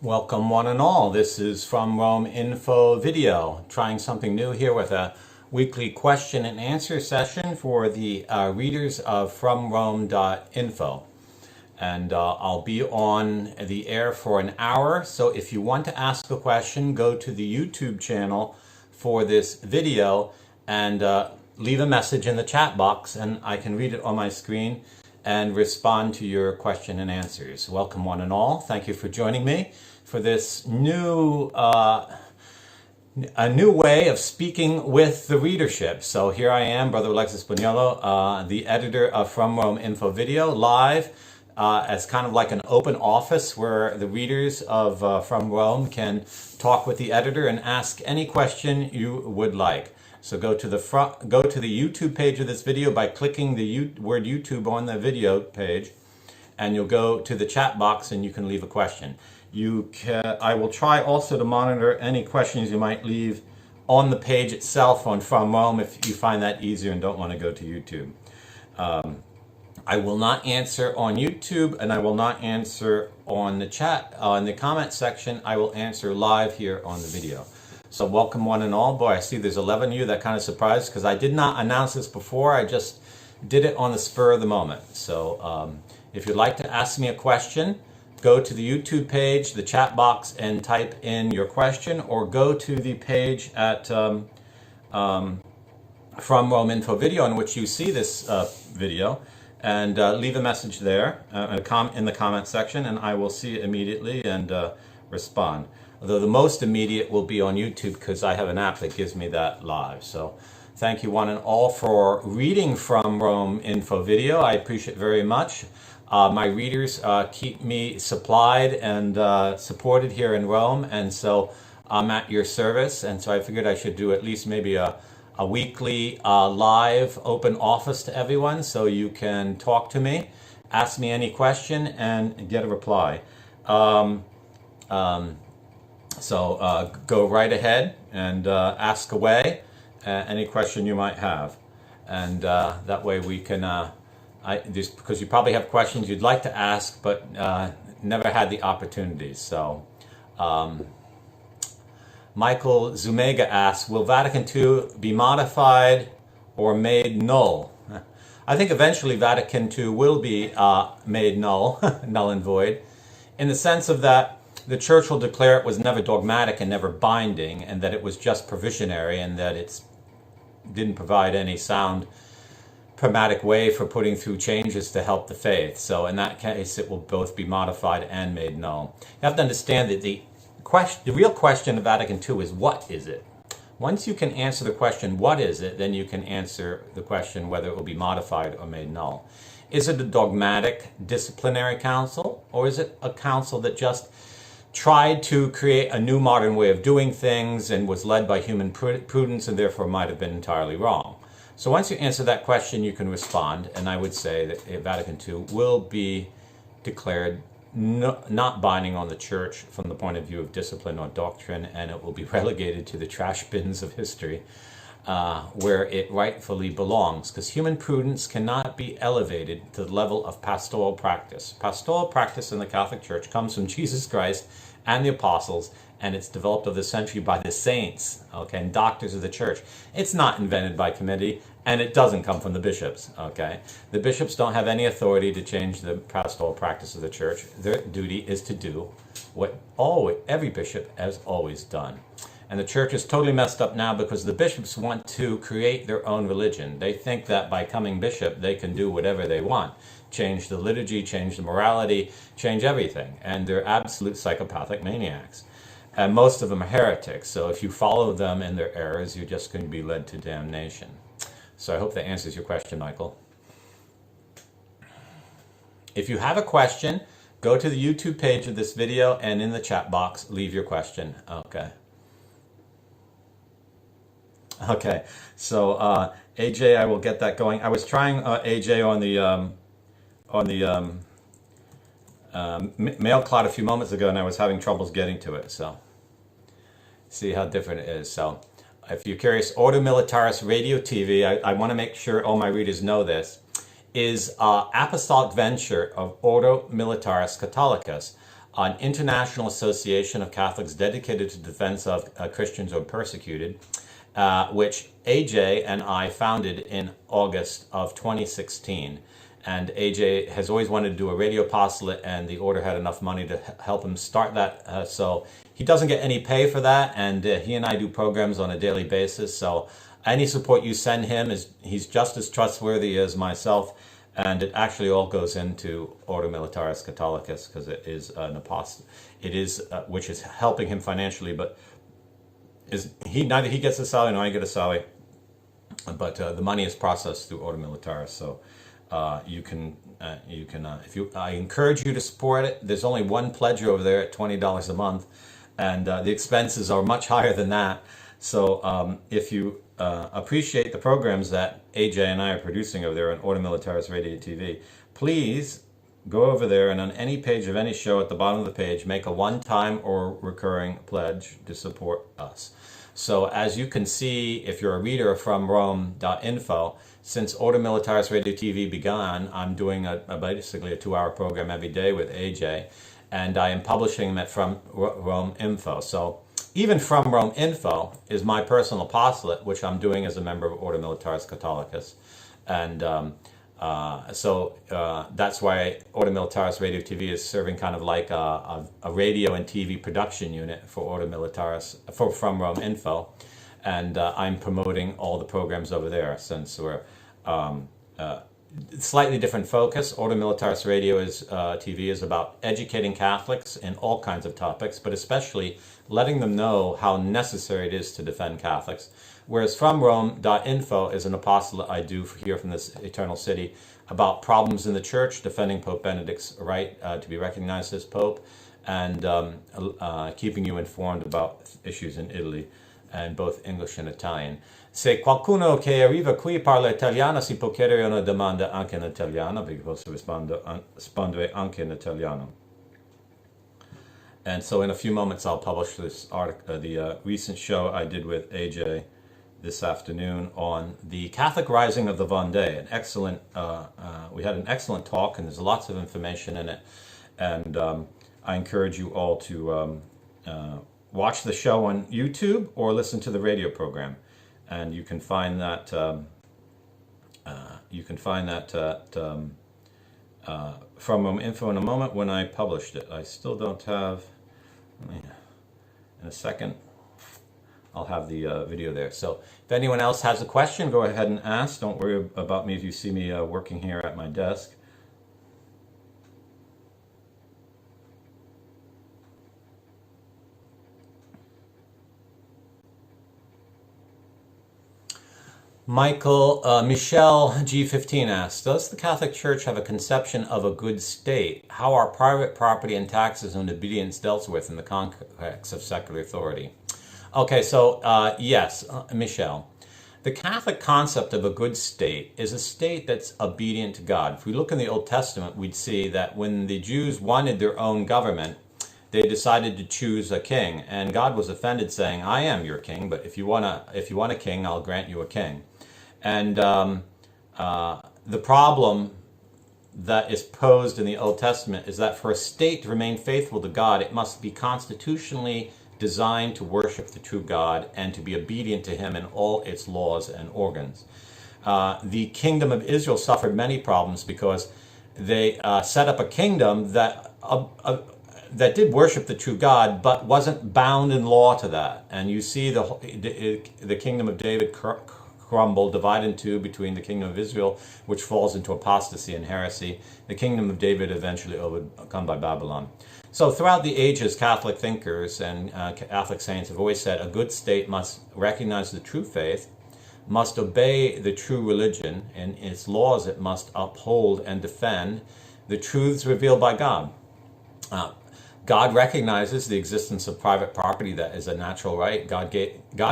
Welcome one and all. This is From Rome.Info video, trying something new here with a weekly question and answer session for the readers of FromRome.Info. And I'll be on the air for an hour, so if you want to ask a question, go to the YouTube channel for this video and leave a message in the chat box and I can read it on my screen and respond to your question and answers. Welcome one and all. Thank you for joining me for this new way of speaking with the readership. So here I am, Brother Alexis Bugnolo, the editor of From Rome.Info video, live as kind of like an open office where the readers of From Rome can talk with the editor and ask any question you would like. So go to the YouTube page of this video by clicking the word YouTube on the video page, and you'll go to the chat box and you can leave a question. I will try also to monitor any questions you might leave on the page itself on From Rome if you find that easier and don't want to go to YouTube. I will not answer on YouTube and I will not answer on the chat, in the comment section. I will answer live here on the video. So welcome one and all. Boy, I see there's 11 of you. That kind of surprised because I did not announce this before. I just did it on the spur of the moment. So if you'd like to ask me a question, go to the YouTube page, the chat box, and type in your question, or go to the page at From Rome.Info video in which you see this video, and leave a message there in the comment section, and I will see it immediately and respond. Although the most immediate will be on YouTube because I have an app that gives me that live. So thank you one and all for reading From Rome.Info video. I appreciate it very much. My readers keep me supplied and supported here in Rome, and so I'm at your service. And so I figured I should do at least maybe a weekly live open office to everyone so you can talk to me, ask me any question, and get a reply. So go right ahead and ask away any question you might have. And that way we can... because you probably have questions you'd like to ask, but never had the opportunities. So, Michael Zumega asks, will Vatican II be modified or made null? I think eventually Vatican II will be made null, null and void, in the sense of that the Church will declare it was never dogmatic and never binding, and that it was just provisionary, and that it didn't provide any sound pragmatic way for putting through changes to help the faith. So in that case, it will both be modified and made null. You have to understand that the real question of Vatican II is, what is it? Once you can answer the question, what is it, then you can answer the question whether it will be modified or made null. Is it a dogmatic disciplinary council, or is it a council that just tried to create a new modern way of doing things and was led by human prudence and therefore might have been entirely wrong? So once you answer that question, you can respond, and I would say that Vatican II will be declared not binding on the Church from the point of view of discipline or doctrine, and it will be relegated to the trash bins of history where it rightfully belongs, because human prudence cannot be elevated to the level of pastoral practice. Pastoral practice in the Catholic Church comes from Jesus Christ and the apostles, and it's developed over the century by the saints, okay, and doctors of the Church. It's not invented by committee, and it doesn't come from the bishops, okay? The bishops don't have any authority to change the pastoral practice of the Church. Their duty is to do what every bishop has always done. And the Church is totally messed up now because the bishops want to create their own religion. They think that by becoming bishop, they can do whatever they want. Change the liturgy, change the morality, change everything. And they're absolute psychopathic maniacs. And most of them are heretics. So if you follow them in their errors, you're just going to be led to damnation. So I hope that answers your question, Michael. If you have a question, go to the YouTube page of this video and in the chat box, leave your question. Okay. Okay. So AJ, I will get that going. I was trying AJ on the mail cloud a few moments ago, and I was having troubles getting to it. So see how different it is. So if you're curious, Ordo Militaris Radio TV, I want to make sure all my readers know this, is apostolic venture of Ordo Militaris Catholicus. an international association of Catholics dedicated to defense of Christians who are persecuted, which AJ and I founded in August of 2016. And AJ has always wanted to do a radio apostolate, and the order had enough money to help him start that. So he doesn't get any pay for that, and he and I do programs on a daily basis. So any support you send him, he's just as trustworthy as myself, and it actually all goes into Ordo Militaris Catholicus, because it is an apostle. It is which is helping him financially, but neither he gets a salary nor I get a salary, but the money is processed through Ordo Militaris. So I encourage you to support it. There's only one pledge over there at $20 a month, and the expenses are much higher than that. So if you appreciate the programs that AJ and I are producing over there on Ordo Militaris Radio TV, please go over there and on any page of any show at the bottom of the page, make a one-time or recurring pledge to support us. So as you can see, if you're a reader of FromRome.Info, since Ordo Militaris Radio TV began, I'm doing basically a 2-hour program every day with AJ, and I am publishing them at FromRome.Info. So even FromRome.Info is my personal apostolate, which I'm doing as a member of Ordo Militaris Catholicus. And that's why Ordo Militaris Radio TV is serving kind of like a radio and TV production unit for Ordo Militaris, for FromRome.Info. And I'm promoting all the programs over there, since we're slightly different focus. Ordo Militaris Radio TV is about educating Catholics in all kinds of topics, but especially letting them know how necessary it is to defend Catholics. Whereas FromRome.Info is an apostolate I do here from this eternal city about problems in the Church, defending Pope Benedict's right to be recognized as Pope, and keeping you informed about issues in Italy, and both English and Italian. Se qualcuno che arriva qui parla italiano si può chiedere una domanda anche in italiano, perché posso rispondere anche in italiano. And so in a few moments I'll publish this article, the recent show I did with AJ this afternoon on the Catholic Rising of the Vendée. An excellent, we had an excellent talk, and there's lots of information in it. And I encourage you all to watch the show on YouTube or listen to the radio program. And you can find that FromRome.Info in a moment when I published it. I still don't have. In a second, I'll have the video there. So if anyone else has a question, go ahead and ask. Don't worry about me if you see me working here at my desk. Michelle G15 asks, does the Catholic Church have a conception of a good state? How are private property and taxes and obedience dealt with in the context of secular authority? Okay, so yes, Michelle. The Catholic concept of a good state is a state that's obedient to God. If we look in the Old Testament, we'd see that when the Jews wanted their own government, they decided to choose a king, and God was offended, saying, I am your king, but if you want a king, I'll grant you a king. And the problem that is posed in the Old Testament is that for a state to remain faithful to God, it must be constitutionally designed to worship the true God and to be obedient to Him in all its laws and organs. The kingdom of Israel suffered many problems because they set up a kingdom that did worship the true God, but wasn't bound in law to that. And you see the kingdom of David crumble, divide in two between the kingdom of Israel, which falls into apostasy and heresy. The kingdom of David eventually overcome by Babylon. So throughout the ages, Catholic thinkers and Catholic saints have always said a good state must recognize the true faith, must obey the true religion, and its laws it must uphold and defend the truths revealed by God. God recognizes the existence of private property that is a natural right. God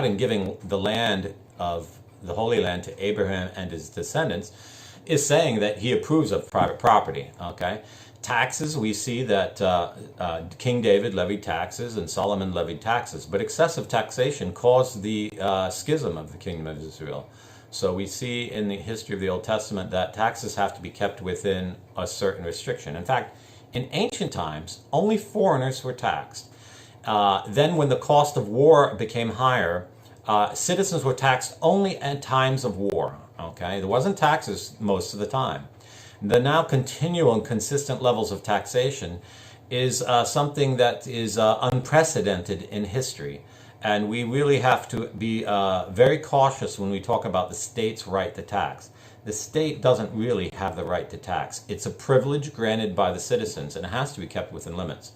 in giving the land of the Holy Land to Abraham and his descendants is saying that he approves of private property. Okay, taxes, we see that King David levied taxes and Solomon levied taxes, but excessive taxation caused the schism of the kingdom of Israel. So we see in the history of the Old Testament that taxes have to be kept within a certain restriction. In fact, In ancient times, only foreigners were taxed. Then when the cost of war became higher, citizens were taxed only at times of war. Okay, there wasn't taxes most of the time. The now continual and consistent levels of taxation is something that is unprecedented in history. And we really have to be very cautious when we talk about the state's right to tax. The state doesn't really have the right to tax. It's a privilege granted by the citizens, and it has to be kept within limits.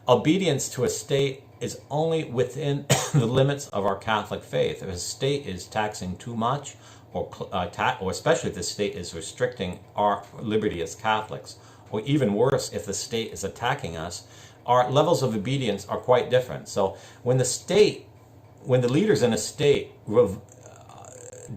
Obedience to a state is only within the limits of our Catholic faith. If a state is taxing too much, or especially if the state is restricting our liberty as Catholics, or even worse, if the state is attacking us, our levels of obedience are quite different. So when the leaders in a state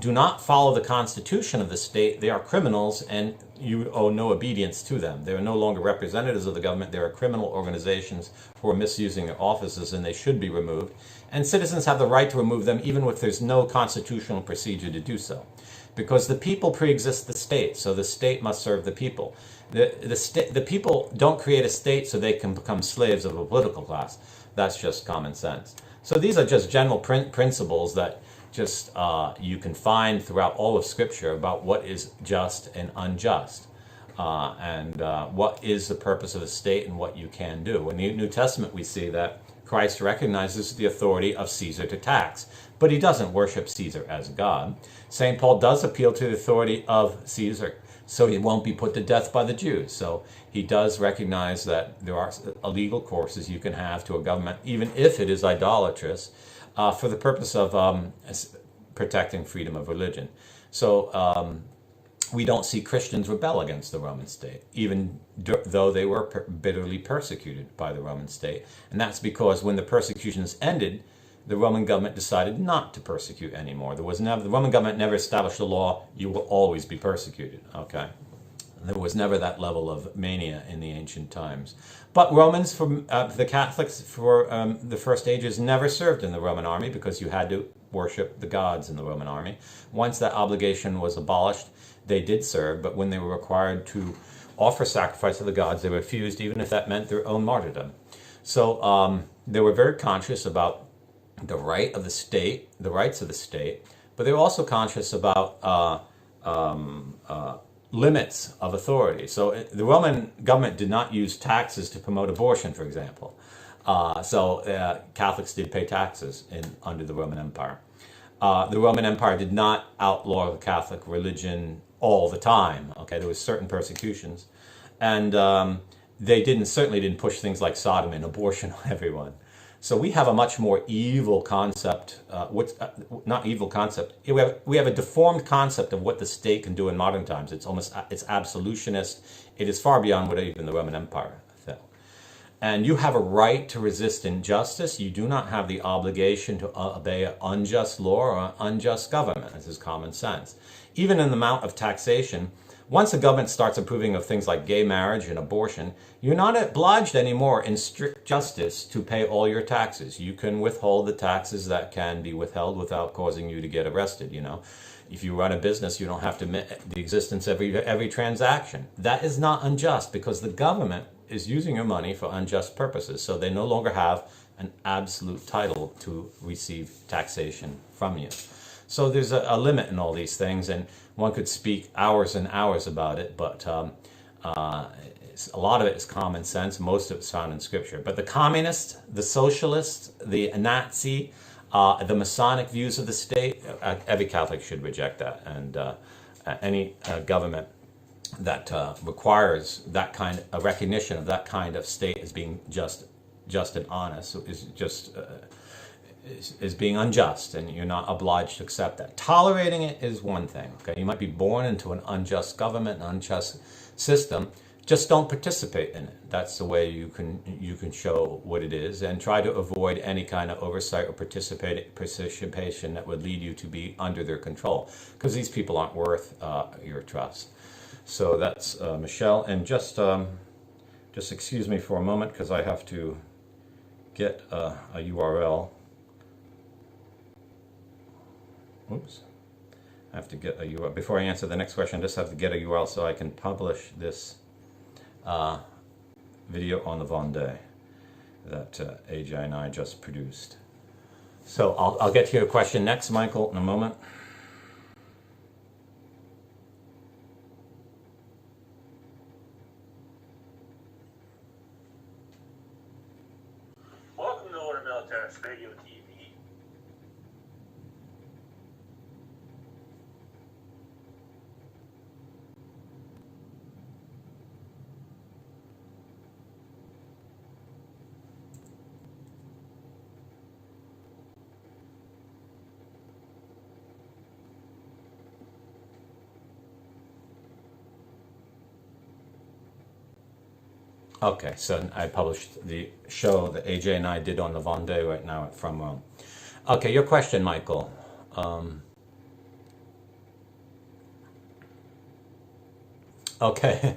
do not follow the constitution of the state, they are criminals and you owe no obedience to them. They are no longer representatives of the government. They are criminal organizations who are misusing their offices, and they should be removed. And citizens have the right to remove them even if there's no constitutional procedure to do so. Because the people pre-exist the state, so the state must serve the people. The people don't create a state so they can become slaves of a political class. That's just common sense. So these are just general principles that just you can find throughout all of Scripture about what is just and unjust, and what is the purpose of the state and what you can do. In the New Testament, we see that Christ recognizes the authority of Caesar to tax, but he doesn't worship Caesar as God. St. Paul does appeal to the authority of Caesar, so he won't be put to death by the Jews. So he does recognize that there are illegal courses you can have to a government, even if it is idolatrous, for the purpose of protecting freedom of religion. So we don't see Christians rebel against the Roman state, even though they were bitterly persecuted by the Roman state. And that's because when the persecutions ended, the Roman government decided not to persecute anymore. The Roman government never established a law, you will always be persecuted, okay? There was never that level of mania in the ancient times. But Romans, the Catholics for the first ages, never served in the Roman army because you had to worship the gods in the Roman army. Once that obligation was abolished, they did serve, but when they were required to offer sacrifice to the gods, they refused, even if that meant their own martyrdom. So they were very conscious about the right of the state, the rights of the state, but they were also conscious about limits of authority. So the Roman government did not use taxes to promote abortion, for example. So Catholics did pay taxes under the Roman Empire. The Roman Empire did not outlaw the Catholic religion all the time. Okay, there was certain persecutions, and they certainly didn't push things like sodomy and abortion on everyone. So we have a much more evil concept. Not evil concept. We have a deformed concept of what the state can do in modern times. It's absolutionist. It is far beyond what even the Roman Empire felt. And you have a right to resist injustice. You do not have the obligation to obey an unjust law or an unjust government. This is common sense. Even in the amount of taxation, once the government starts approving of things like gay marriage and abortion, you're not obliged anymore in strict justice to pay all your taxes. You can withhold the taxes that can be withheld without causing you to get arrested, you know. If you run a business, you don't have to admit the existence of every transaction. That is not unjust because the government is using your money for unjust purposes. So they no longer have an absolute title to receive taxation from you. So there's a limit in all these things, and one could speak hours and hours about it, but a lot of it is common sense. Most of it's found in Scripture. But the communist, the socialist, the Nazi, the Masonic views of the state, every Catholic should reject that. And any government that requires that kind of recognition of that kind of state as being just and honest is being unjust, and you're not obliged to accept that. Tolerating it is one thing. Okay, you might be born into an unjust government, an unjust system. Just don't participate in it. That's the way you can show what it is, and try to avoid any kind of oversight or participation that would lead you to be under their control, because these people aren't worth your trust. So that's Michelle, and just excuse me for a moment because I have to get a URL. Oops. I have to get a URL. Before I answer the next question, I just have to get a URL so I can publish this video on the Vendée that AJ and I just produced. So I'll get to your question next, Michael, in a moment. Welcome to Order Militaris Radio TV. Okay, so I published the show that AJ and I did on the Vendée right now at From Rome. Okay, your question, Michael. Okay,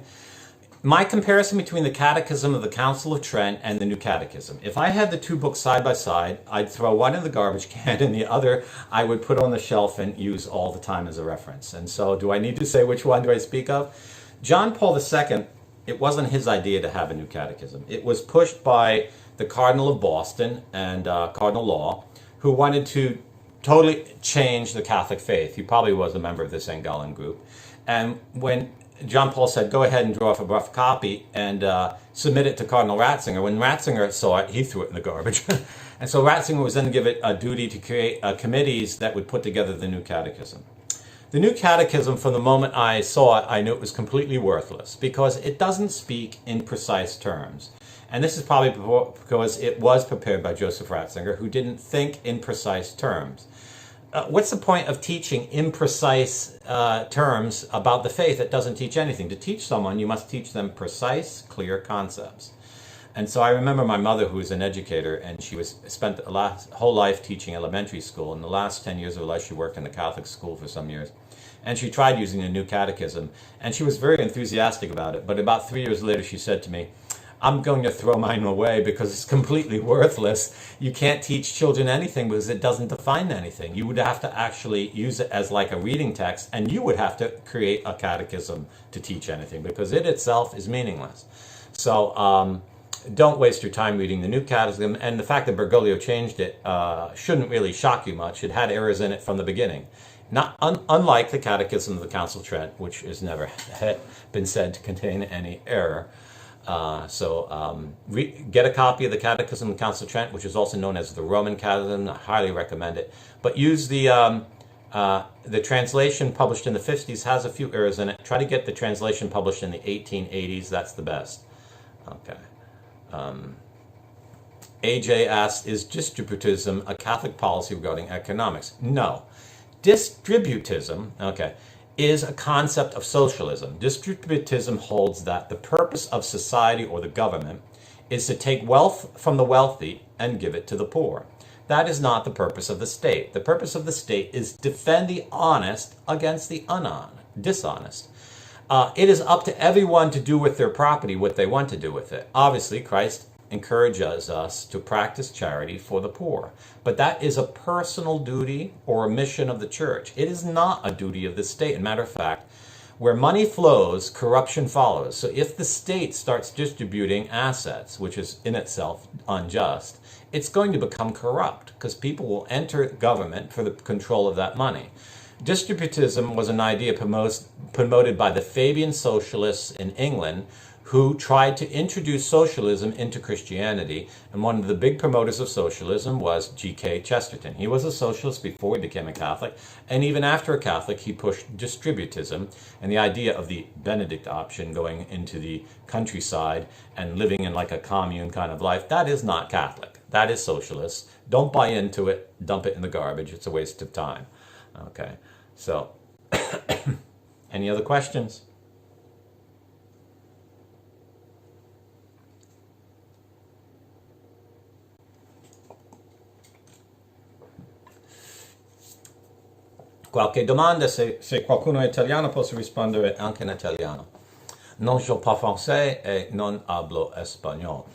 my comparison between the Catechism of the Council of Trent and the New Catechism. If I had the two books side by side, I'd throw one in the garbage can and the other I would put on the shelf and use all the time as a reference. And so do I need to say which one do I speak of? John Paul II, it wasn't his idea to have a new catechism. It was pushed by the Cardinal of Boston and Cardinal Law, who wanted to totally change the Catholic faith. He probably was a member of the St. Gallen group. And when John Paul said, go ahead and draw up a rough copy and submit it to Cardinal Ratzinger, when Ratzinger saw it, he threw it in the garbage. And so Ratzinger was then given a duty to create committees that would put together the new catechism. The New Catechism, from the moment I saw it, I knew it was completely worthless because it doesn't speak in precise terms. And this is probably because it was prepared by Joseph Ratzinger, who didn't think in precise terms. What's the point of teaching imprecise terms about the faith that doesn't teach anything? To teach someone, you must teach them precise, clear concepts. And so I remember my mother, who was an educator, and she spent a whole life teaching elementary school. In the last 10 years of her life, she worked in a Catholic school for some years. And she tried using the New Catechism, and she was very enthusiastic about it. But about 3 years later, she said to me, I'm going to throw mine away because it's completely worthless. You can't teach children anything because it doesn't define anything. You would have to actually use it as like a reading text, and you would have to create a catechism to teach anything because it itself is meaningless. So don't waste your time reading the New Catechism, and the fact that Bugnolo changed it shouldn't really shock you much. It had errors in it from the beginning. Unlike the Catechism of the Council of Trent, which has never been said to contain any error. Get a copy of the Catechism of the Council of Trent, which is also known as the Roman Catechism. I highly recommend it. But use the translation published in the 50s has a few errors in it. Try to get the translation published in the 1880s. That's the best. Okay. AJ asked, is distributism a Catholic policy regarding economics? No. Distributism, is a concept of socialism. Distributism holds that the purpose of society or the government is to take wealth from the wealthy and give it to the poor. That is not the purpose of the state. The purpose of the state is to defend the honest against the dishonest. It is up to everyone to do with their property what they want to do with it. Obviously, Christ encourages us to practice charity for the poor. But that is a personal duty or a mission of the church. It is not a duty of the state. As a matter of fact, where money flows, corruption follows. So if the state starts distributing assets, which is in itself unjust, it's going to become corrupt because people will enter government for the control of that money. Distributism was an idea promoted by the Fabian socialists in England who tried to introduce socialism into Christianity. And one of the big promoters of socialism was G.K. Chesterton. He was a socialist before he became a Catholic. And even after a Catholic, he pushed distributism and the idea of the Benedict option, going into the countryside and living in like a commune kind of life. That is not Catholic. That is socialist. Don't buy into it. Dump it in the garbage. It's a waste of time. Okay, so any other questions? Qualche domanda, se qualcuno è italiano posso rispondere anche in italiano. Non so pas français e non hablo espagnol.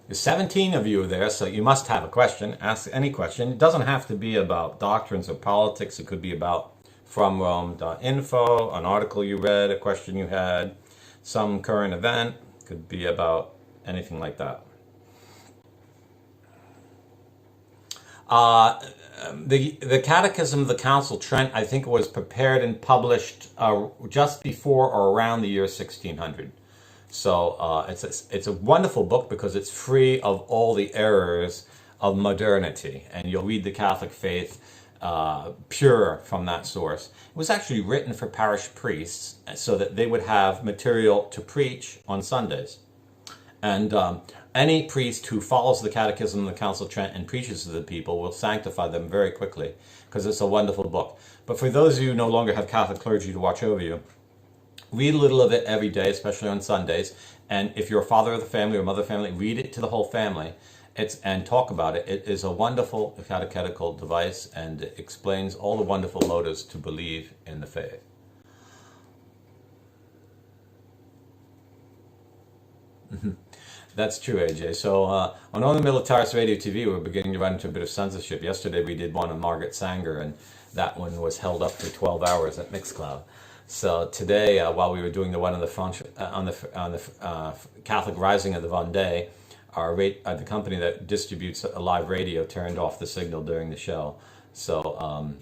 There's 17 of you there, so you must have a question. Ask any question. It doesn't have to be about doctrines or politics. It could be about FromRome.Info, an article you read, a question you had, some current event, could be about anything like that. The Catechism of the Council Trent, I think, was prepared and published just before or around the year 1600. So it's a wonderful book because it's free of all the errors of modernity, and you'll read the Catholic faith pure from that source. It was actually written for parish priests so that they would have material to preach on Sundays. And any priest who follows the Catechism of the Council of Trent and preaches to the people will sanctify them very quickly because it's a wonderful book. But for those of you who no longer have Catholic clergy to watch over you, read a little of it every day, especially on Sundays. And if you're a father of the family or mother of the family, read it to the whole family and talk about it. It is a wonderful catechetical device and it explains all the wonderful motives to believe in the faith. That's true, AJ. So on Only Militaris Radio TV, we're beginning to run into a bit of censorship. Yesterday we did one on Margaret Sanger, and that one was held up for 12 hours at Mixcloud. So today, while we were doing the one on the Catholic Rising of the Vendée, the company that distributes a live radio turned off the signal during the show. So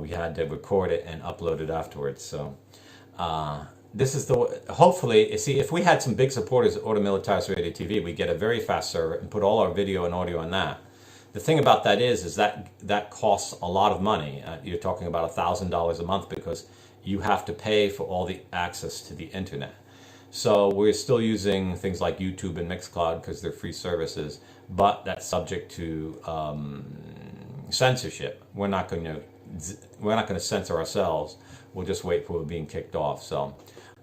we had to record it and upload it afterwards. So. This is hopefully, see, if we had some big supporters at Ordo Militaris Radio TV, we'd get a very fast server and put all our video and audio on that. The thing about that is that costs a lot of money. You're talking about $1,000 a month because you have to pay for all the access to the internet. So we're still using things like YouTube and Mixcloud because they're free services, but that's subject to censorship. We're not going to censor ourselves. We'll just wait for being kicked off. So.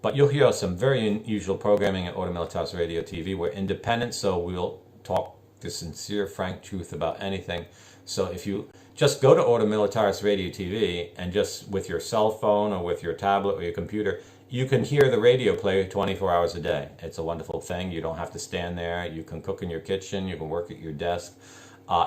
But you'll hear some very unusual programming at Ordo Militaris Radio TV. We're independent, so we'll talk the sincere, frank truth about anything. So if you just go to Ordo Militaris Radio TV and just with your cell phone or with your tablet or your computer, you can hear the radio play 24 hours a day. It's a wonderful thing. You don't have to stand there. You can cook in your kitchen. You can work at your desk.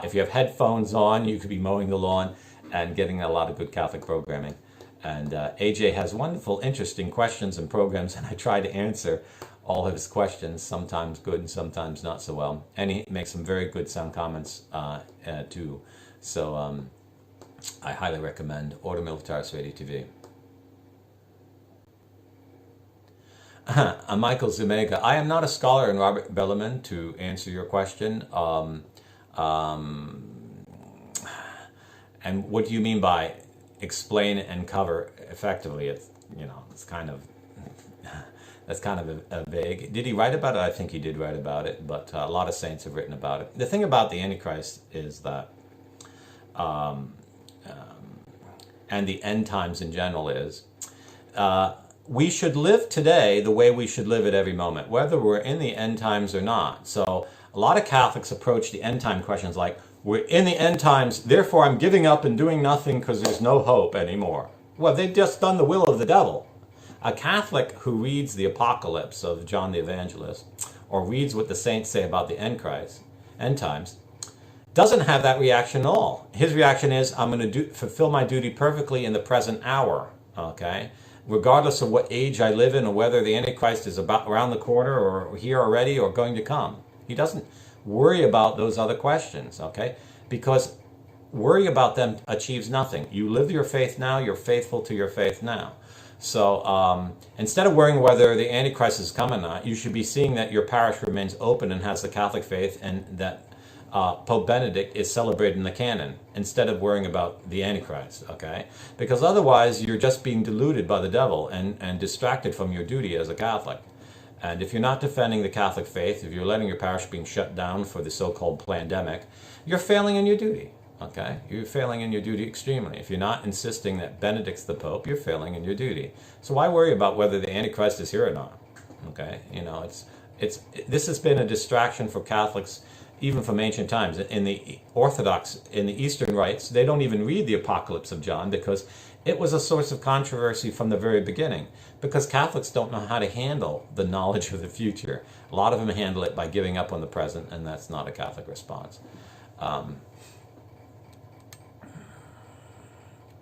If you have headphones on, you could be mowing the lawn and getting a lot of good Catholic programming. And AJ has wonderful, interesting questions and programs, and I try to answer all of his questions, sometimes good and sometimes not so well. And he makes some very good sound comments too. So I highly recommend Ordo Militaris Radio TV. Michael Zumega, I am not a scholar in Robert Bellarmine to answer your question. And what do you mean by explain and cover effectively? It's kind of that's kind of a vague. Did he write about it? I think he did write about it, but a lot of saints have written about it. The thing about the Antichrist is that, and the end times in general is, we should live today the way we should live at every moment, whether we're in the end times or not. So a lot of Catholics approach the end time questions like, we're in the end times, therefore I'm giving up and doing nothing because there's no hope anymore. Well, they've just done the will of the devil. A Catholic who reads the Apocalypse of John the Evangelist, or reads what the saints say about the end times, doesn't have that reaction at all. His reaction is, I'm going to fulfill my duty perfectly in the present hour, okay? Regardless of what age I live in or whether the Antichrist is about around the corner or here already or going to come. He doesn't worry about those other questions, okay? Because worry about them achieves nothing. You live your faith now, you're faithful to your faith now. So instead of worrying whether the Antichrist is coming or not, you should be seeing that your parish remains open and has the Catholic faith and that Pope Benedict is celebrated in the canon instead of worrying about the Antichrist, okay? Because otherwise you're just being deluded by the devil and distracted from your duty as a Catholic. And if you're not defending the Catholic faith, if you're letting your parish being shut down for the so-called pandemic, you're failing in your duty, okay? You're failing in your duty extremely. If you're not insisting that Benedict's the Pope, you're failing in your duty. So why worry about whether the Antichrist is here or not, okay? You know, this has been a distraction for Catholics even from ancient times. In the Orthodox, in the Eastern rites, they don't even read the Apocalypse of John because it was a source of controversy from the very beginning, because Catholics don't know how to handle the knowledge of the future. A lot of them handle it by giving up on the present, and that's not a Catholic response.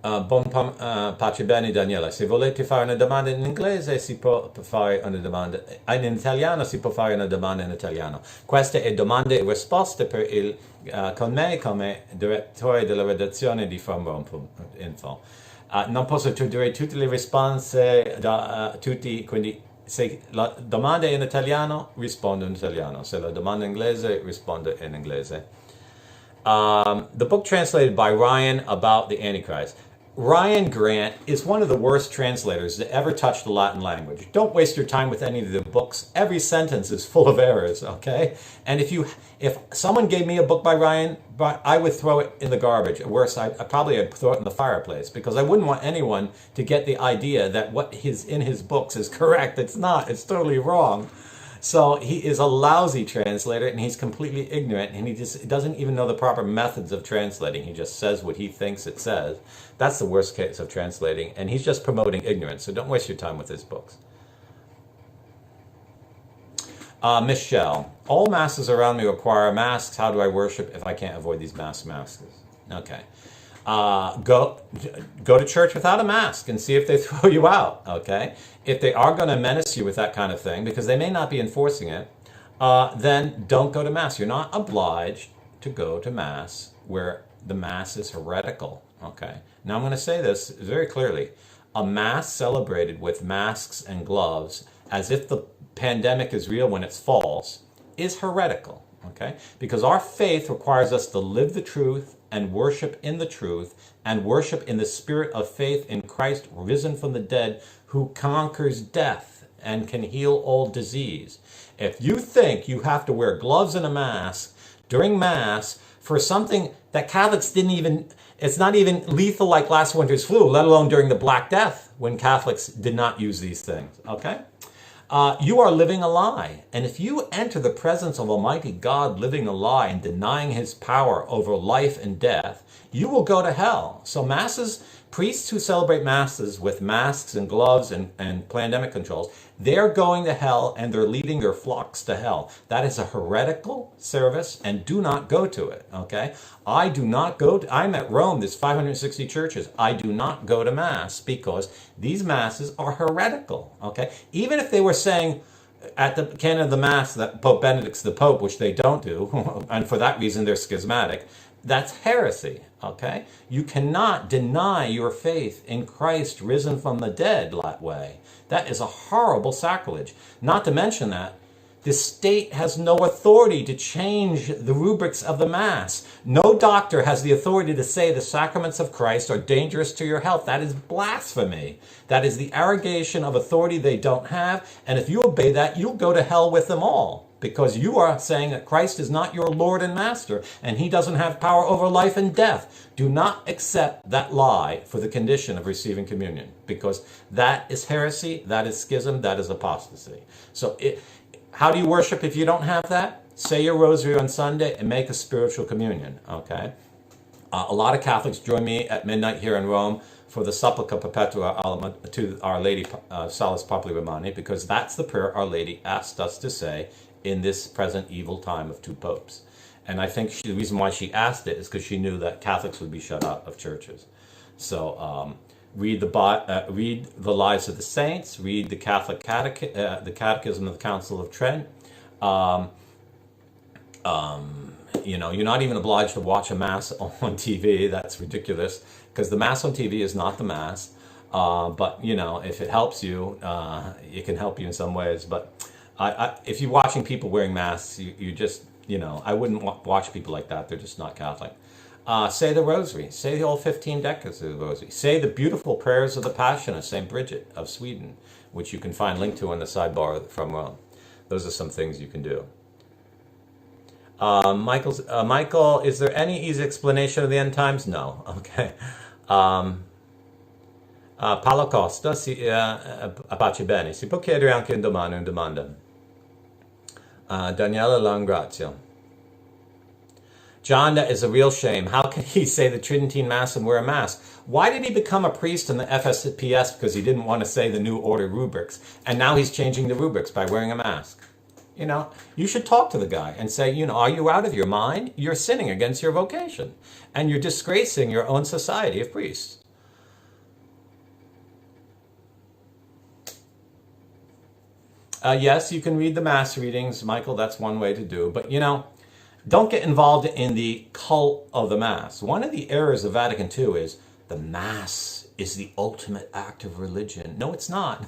Pace bene Daniela, se volete fare una domanda in inglese si può fare una domanda in italiano, si può fare una domanda in italiano. Queste è domande e risposte con me come direttore della redazione di FromRome.Info. Non posso tradurre tutte le risposte da tutti, quindi se la domanda è in italiano rispondo in italiano, se la domanda è in inglese rispondo in inglese. The book translated by Ryan about the Antichrist. Ryan Grant is one of the worst translators to ever touch the Latin language. Don't waste your time with any of the books. Every sentence is full of errors, okay? And if someone gave me a book by Ryan, I would throw it in the garbage. Worse, I probably would throw it in the fireplace because I wouldn't want anyone to get the idea that what is in his books is correct. It's not. It's totally wrong. So he is a lousy translator, and he's completely ignorant, and he just doesn't even know the proper methods of translating. He just says what he thinks it says. That's the worst case of translating, and he's just promoting ignorance, so don't waste your time with his books. Michelle, all masses around me require masks. How do I worship if I can't avoid these masks? Okay. Go to church without a mask and see if they throw you out, okay? If they are going to menace you with that kind of thing, because they may not be enforcing it, then don't go to Mass. You're not obliged to go to Mass where the Mass is heretical, okay? Now I'm going to say this very clearly. A Mass celebrated with masks and gloves as if the pandemic is real when it's false is heretical, okay? Because our faith requires us to live the truth and worship in the truth and worship in the spirit of faith in Christ risen from the dead who conquers death and can heal all disease. If you think you have to wear gloves and a mask during Mass for something that Catholics didn't even, it's not even lethal like last winter's flu, let alone during the Black Death when Catholics did not use these things, okay? You are living a lie. And if you enter the presence of Almighty God living a lie and denying his power over life and death, you will go to hell. So masses, priests who celebrate masses with masks and gloves and pandemic controls, they're going to hell and they're leading their flocks to hell. That is a heretical service and do not go to it, okay? I do not go to, I'm at Rome, there's 560 churches. I do not go to Mass because these Masses are heretical, okay? Even if they were saying at the canon of the Mass that Pope Benedict's the Pope, which they don't do, and for that reason they're schismatic, that's heresy, okay? You cannot deny your faith in Christ risen from the dead that way. That is a horrible sacrilege. Not to mention that the state has no authority to change the rubrics of the Mass. No doctor has the authority to say the sacraments of Christ are dangerous to your health. That is blasphemy. That is the arrogation of authority they don't have. And if you obey that, you'll go to hell with them all. Because you are saying that Christ is not your Lord and Master, and he doesn't have power over life and death. Do not accept that lie for the condition of receiving communion, because that is heresy, that is schism, that is apostasy. So how do you worship if you don't have that? Say your rosary on Sunday and make a spiritual communion, okay? A lot of Catholics join me at midnight here in Rome for the Supplica Perpetua to Our Lady Salus Populi Romani, because that's the prayer Our Lady asked us to say in this present evil time of two popes. And I think the reason why she asked it is because she knew that Catholics would be shut out of churches. So read the Lives of the Saints, read the Catholic the Catechism of the Council of Trent. You know, you're not even obliged to watch a Mass on TV. That's ridiculous, because the Mass on TV is not the Mass. But, you know, if it helps you, it can help you in some ways. But if you're watching people wearing masks, you just, you know, I wouldn't watch people like that. They're just not Catholic. Say the Rosary. Say the all 15 decades of the Rosary. Say the beautiful prayers of the Passion of St. Bridget of Sweden, which you can find linked to on the sidebar from Rome. Those are some things you can do. Michael, is there any easy explanation of the end times? No. Okay. Paolo Costa, pace bene. Si può chiedere anche una domanda. Daniela Langrazio. John, that is a real shame. How can he say the Tridentine Mass and wear a mask? Why did he become a priest in the FSPS? Because he didn't want to say the New Order rubrics. And now he's changing the rubrics by wearing a mask. You know, you should talk to the guy and say, you know, are you out of your mind? You're sinning against your vocation. And you're disgracing your own society of priests. Yes, you can read the Mass readings, Michael. That's one way to do. But, don't get involved in the cult of the Mass. One of the errors of Vatican II is the Mass is the ultimate act of religion. No, it's not.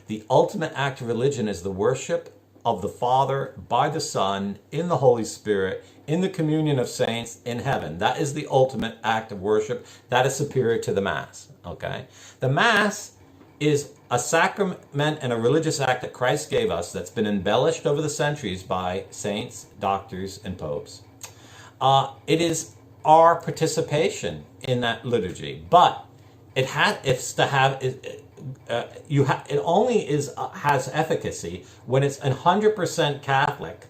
The ultimate act of religion is the worship of the Father by the Son in the Holy Spirit in the communion of saints in heaven. That is the ultimate act of worship. That is superior to the Mass. Okay? The Mass is a sacrament and a religious act that Christ gave us that's been embellished over the centuries by saints, doctors, and popes. It is our participation in that liturgy, but it only has efficacy when it's 100% Catholic,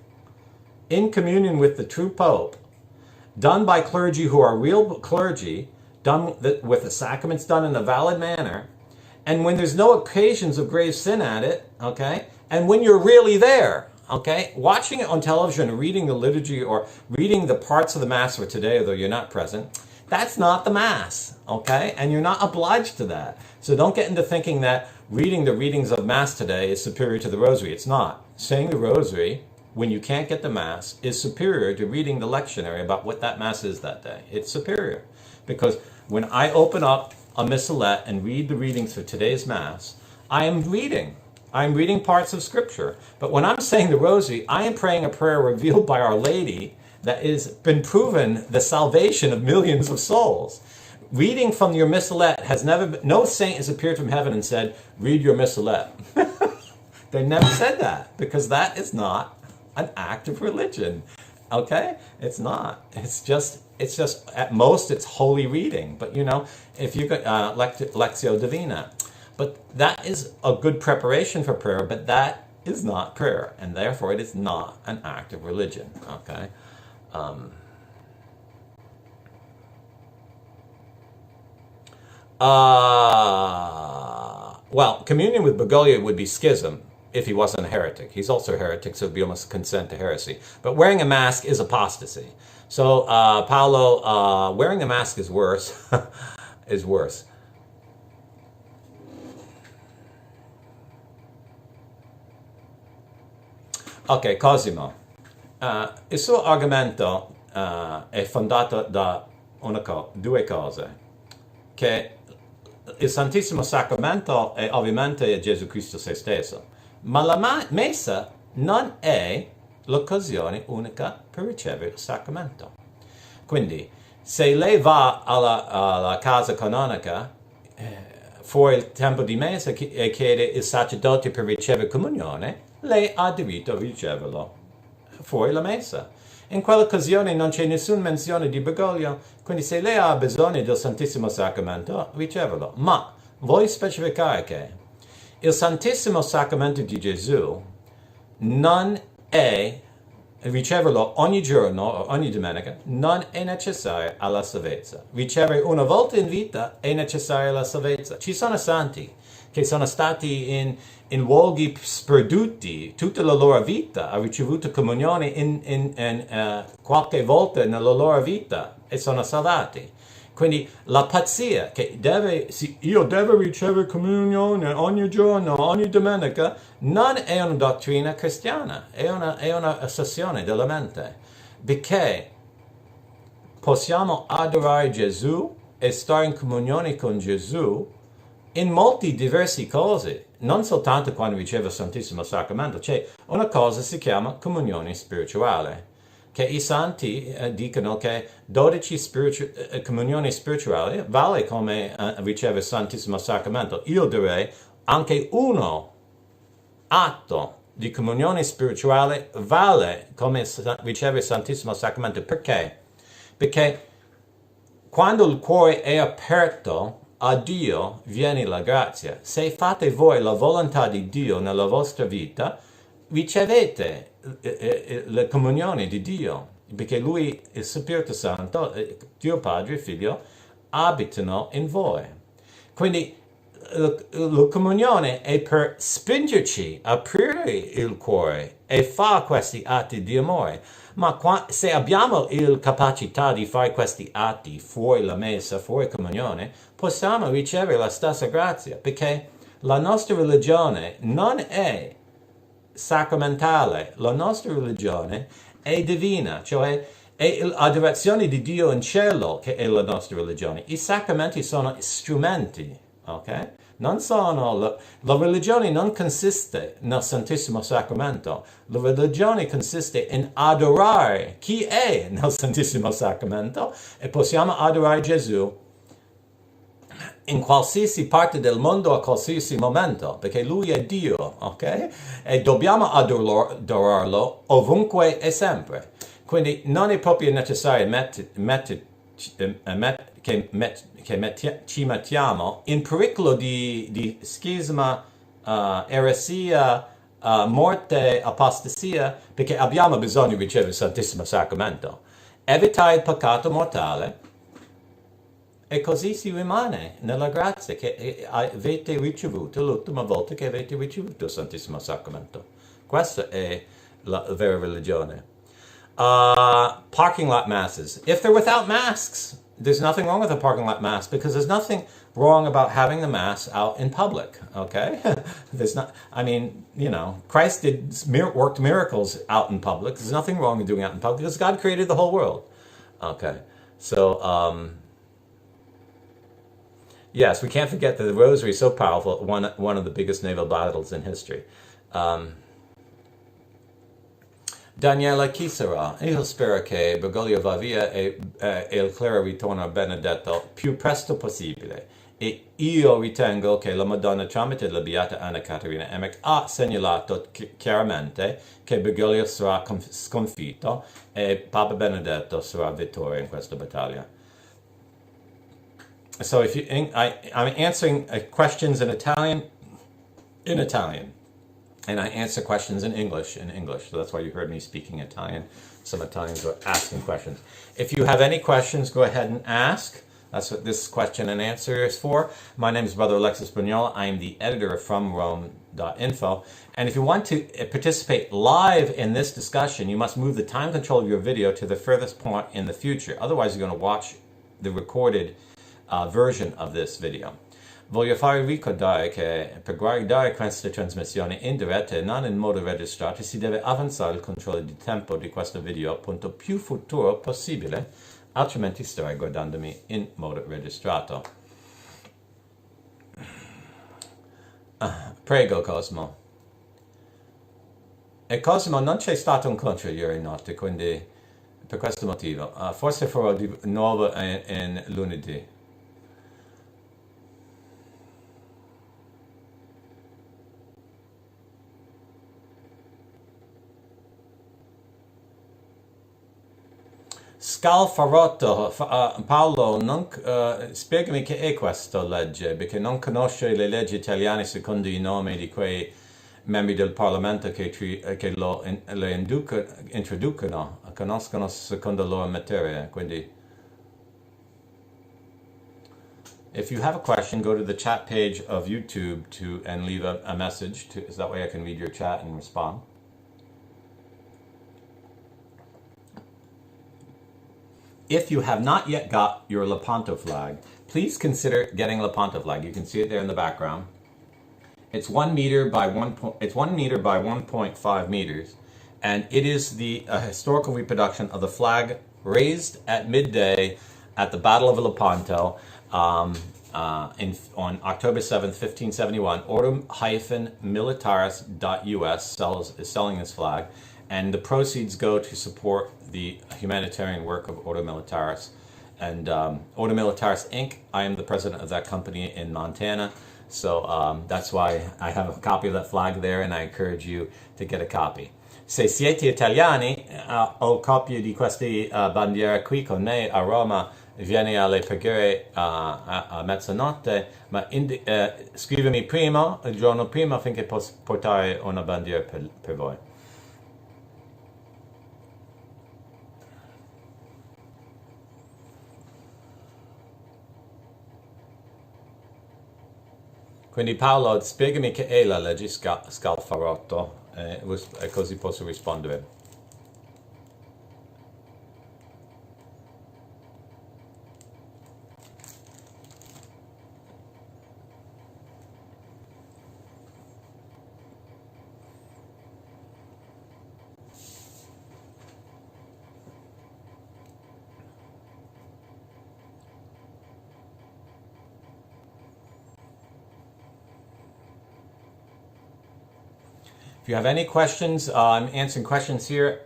in communion with the true Pope, done by clergy who are real clergy, done with the sacraments done in a valid manner, and when there's no occasions of grave sin at it, okay, and when you're really there, okay, watching it on television, reading the liturgy, or reading the parts of the Mass for today, although you're not present, that's not the Mass, okay, and you're not obliged to that. So don't get into thinking that reading the readings of Mass today is superior to the Rosary. It's not. Saying the Rosary when you can't get the Mass is superior to reading the lectionary about what that Mass is that day. It's superior. Because when I open up a missalette and read the readings for today's Mass, I'm reading parts of Scripture. But when I'm saying the Rosary, I am praying a prayer revealed by Our Lady that has been proven the salvation of millions of souls. Reading from your missalette has never been, no saint has appeared from heaven and said, read your missalette. They never said that, because that is not an act of religion. Okay? It's not. It's just at most it's holy reading. But if you got Lectio Divina. But that is a good preparation for prayer, but that is not prayer, and therefore it is not an act of religion. Okay? Well, communion with Bugnolo would be schism if he wasn't a heretic. He's also a heretic, so it would be almost consent to heresy. But wearing a mask is apostasy. So, Paolo, wearing the mask is worse. Is worse. Ok, Cosimo. Il suo argomento è fondato da due cose. Che il Santissimo Sacramento è ovviamente Gesù Cristo se stesso, ma la messa non è l'occasione unica per ricevere il sacramento. Quindi, se lei va alla casa canonica fuori il tempo di messa e chiede il sacerdote per ricevere comunione, lei ha diritto a riceverlo fuori la messa. In quell'occasione non c'è nessuna menzione di Bugnolo, quindi se lei ha bisogno del Santissimo Sacramento, riceverlo. Ma voglio specificare che il Santissimo Sacramento di Gesù non è, riceverlo ogni giorno o ogni domenica, non è necessario alla salvezza. Ricevere una volta in vita è necessario alla salvezza. Ci sono santi che sono stati in luoghi sperduti tutta la loro vita, hanno ricevuto comunione qualche volta nella loro vita e sono salvati. Quindi la pazzia che io devo ricevere comunione ogni giorno, ogni domenica, non è una dottrina cristiana, è una ossessione della mente. Perché possiamo adorare Gesù e stare in comunione con Gesù in molti diversi cose, non soltanto quando riceve il Santissimo Sacramento. C'è una cosa che si chiama comunione spirituale, che i santi dicono che 12 comunioni spirituali vale come riceve il Santissimo Sacramento. Io direi anche uno atto di comunione spirituale vale come riceve il Santissimo Sacramento. Perché? Perché quando il cuore è aperto a Dio viene la grazia. Se fate voi la volontà di Dio nella vostra vita, ricevete la comunione di Dio, perché Lui, il Spirito Santo, Dio Padre e Figlio, abitano in voi. Quindi la comunione è per spingerci a aprire il cuore e fare questi atti di amore. Ma se abbiamo la capacità di fare questi atti fuori la messa, fuori comunione, possiamo ricevere la stessa grazia, perché la nostra religione non è sacramentale. La nostra religione è divina, cioè è l'adorazione di Dio in cielo che è la nostra religione. I sacramenti sono strumenti, ok? Non sono, la religione non consiste nel Santissimo Sacramento, la religione consiste in adorare chi è nel Santissimo Sacramento e possiamo adorare Gesù in qualsiasi parte del mondo a qualsiasi momento, perché Lui è Dio, ok? E dobbiamo adorarlo ovunque e sempre. Quindi non è proprio necessario ci mettiamo in pericolo di schisma, eresia, morte, apostasia, perché abbiamo bisogno di ricevere il Santissimo Sacramento. Evitare il peccato mortale e così si rimane nella grazia che avete ricevuto l'ultima volta che avete ricevuto il Santissimo Sacramento. Questa è la vera religione. Parking lot masses. If they're without masks, there's nothing wrong with a parking lot mass because there's nothing wrong about having the mass out in public, okay? There's not, I mean, you know, Christ worked miracles out in public. There's nothing wrong with doing it out in public because God created the whole world. Okay, so, yes, we can't forget that the rosary is so powerful, one of the biggest naval battles in history. Daniela, chi sarà? Io spero che Bergoglio va via e il clero ritorna a Benedetto più presto possibile. E io ritengo che la Madonna tramite la Beata Anna Caterina Emmerich ha segnalato chiaramente che Bergoglio sarà sconfitto e Papa Benedetto sarà vittoria in questa battaglia. So if I'm answering questions in Italian, and I answer questions in English. So that's why you heard me speaking Italian. Some Italians were asking questions. If you have any questions, go ahead and ask. That's what this question and answer is for. My name is Brother Alexis Bugnolo. I am the editor of FromRome.Info. And if you want to participate live in this discussion, you must move the time control of your video to the furthest point in the future. Otherwise, you're going to watch the recorded version of this video. Voglio fare ricordare che per guardare questa trasmissione in diretta e non in modo registrato si deve avanzare il controllo di tempo di questo video appunto più futuro possibile, altrimenti starei guardandomi in modo registrato. Prego, Cosmo. E Cosmo, non c'è stato un incontro ieri notte, quindi per questo motivo. Forse farò di nuovo in lunedì. Scalfarotto, Paolo, spiegami che è questa legge, perché non conosce le leggi italiane secondo i nomi di quei membri del Parlamento che lo introducono, conoscono secondo la loro materia, quindi if you have a question, go to the chat page of YouTube and leave a message, so that way I can read your chat and respond. If you have not yet got your Lepanto flag, please consider getting a Lepanto flag. You can see it there in the background. It's 1 meter by 1.5 meters, and it is the historical reproduction of the flag raised at midday at the Battle of Lepanto on October 7th, 1571. Ordo-militaris.us is selling this flag, and the proceeds go to support the humanitarian work of Ordo Militaris. And Ordo Militaris Inc., I am the president of that company in Montana, so that's why I have a copy of that flag there, and I encourage you to get a copy. Se siete italiani, ho copie di queste bandiere qui con me a Roma, vieni alle preghiere a mezzanotte, ma scrivimi prima, il giorno prima, affinché possa portare una bandiera per voi. Quindi Paolo, spiegami che è la legge Scalfarotto, e così posso rispondere. If you have any questions, I'm answering questions here.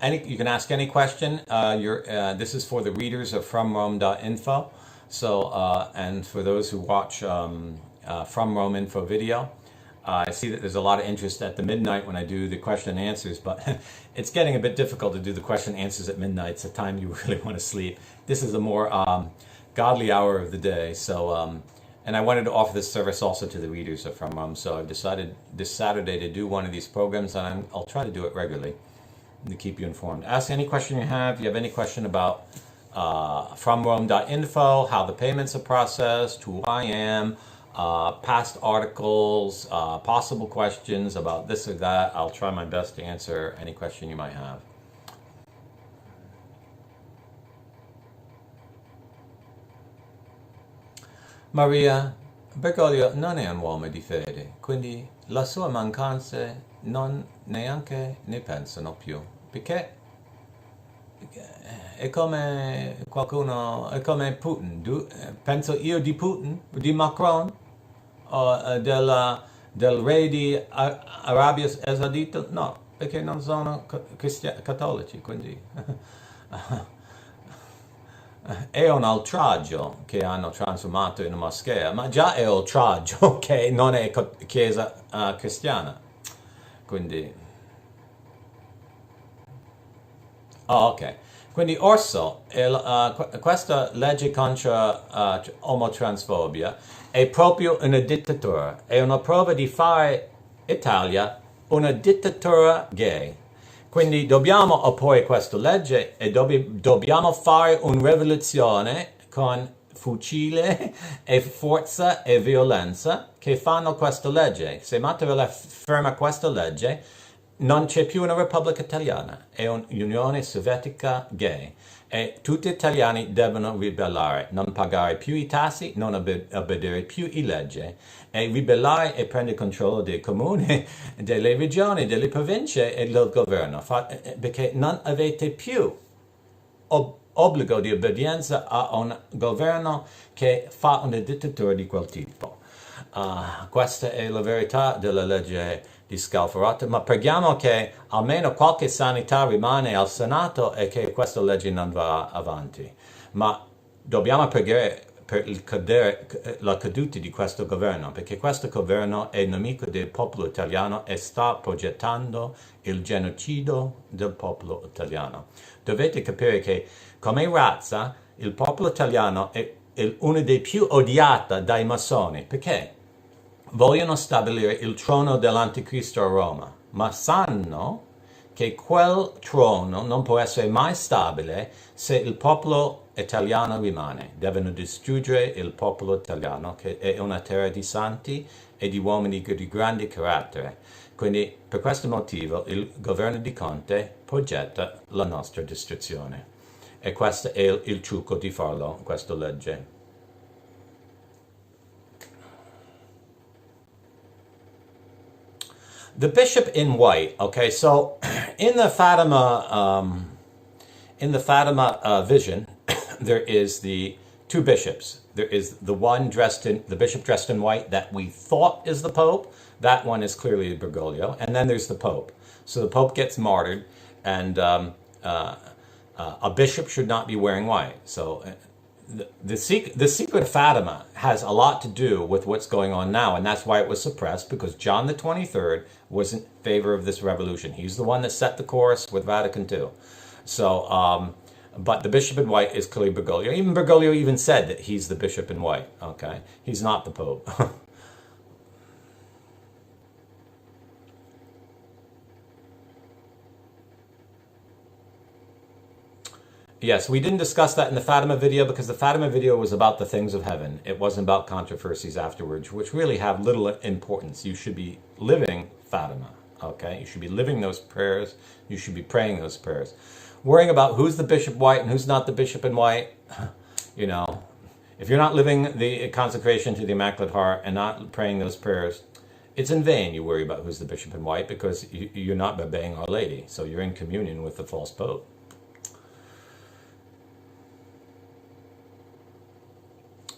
You can ask any question. This is for the readers of FromRome.Info. So, and for those who watch FromRome.Info video, I see that there's a lot of interest at the midnight when I do the question and answers, but it's getting a bit difficult to do the question and answers at midnight. It's a time you really want to sleep. This is a more godly hour of the day. So, and I wanted to offer this service also to the readers of FromRome. So I've decided this Saturday to do one of these programs, and I'll try to do it regularly to keep you informed. Ask any question you have. If you have any question about FromRome.Info, how the payments are processed, who I am, past articles, possible questions about this or that, I'll try my best to answer any question you might have. Maria, Bergoglio non è un uomo di fede, quindi le sue mancanze non neanche ne pensano più, perché è come qualcuno, è come Putin, penso io di Putin, di Macron, o del re di Arabia Saudita, no, perché non sono cattolici, quindi è un oltraggio che hanno trasformato in una moschea, ma già è oltraggio che non è chiesa cristiana, quindi ok. Quindi Orso, questa legge contro omotransfobia è proprio una dittatura, è una prova di fare Italia una dittatura gay. Quindi dobbiamo opporre questa legge e dobbiamo fare una rivoluzione con fucile e forza e violenza che fanno questa legge. Se Mattarella ferma questa legge, non c'è più una Repubblica Italiana, è un'Unione Sovietica gay e tutti gli italiani devono ribellare, non pagare più i tassi, non obbedire più alle leggi e ribellare e prendere controllo dei comuni, delle regioni, delle province e del governo, perché non avete più obbligo di obbedienza a un governo che fa una dittatura di quel tipo. Questa è la verità della legge di Scalfarotto, ma preghiamo che almeno qualche sanità rimane al Senato e che questa legge non va avanti. Ma dobbiamo pregare per la caduta di questo governo, perché questo governo è nemico del popolo italiano e sta progettando il genocidio del popolo italiano. Dovete capire che come razza il popolo italiano è uno dei più odiati dai massoni, perché vogliono stabilire il trono dell'anticristo a Roma, ma sanno che quel trono non può essere mai stabile se il popolo italiano rimane. Devono distruggere il popolo italiano, che è una terra di santi e di uomini di grande carattere. Quindi, per questo motivo, il governo di Conte progetta la nostra distruzione. E questo è il trucco di farlo, questa legge. The bishop in white. Okay, so in the Fatima vision, there is the two bishops. There is the bishop dressed in white that we thought is the Pope. That one is clearly Bergoglio, and then there's the Pope. So the Pope gets martyred, and a bishop should not be wearing white. So the secret of Fatima has a lot to do with what's going on now, and that's why it was suppressed, because John the 23rd was in favor of this revolution. He's the one that set the course with Vatican II. So, but the bishop in white is clearly Bergoglio. Even Bergoglio even said that he's the bishop in white. Okay, he's not the Pope. Yes, we didn't discuss that in the Fatima video because the Fatima video was about the things of heaven. It wasn't about controversies afterwards, which really have little importance. You should be living Fatima, okay? You should be living those prayers. You should be praying those prayers. Worrying about who's the bishop white and who's not the bishop in white, you know, if you're not living the consecration to the Immaculate Heart and not praying those prayers, it's in vain you worry about who's the bishop in white, because you're not obeying Our Lady. So you're in communion with the false Pope.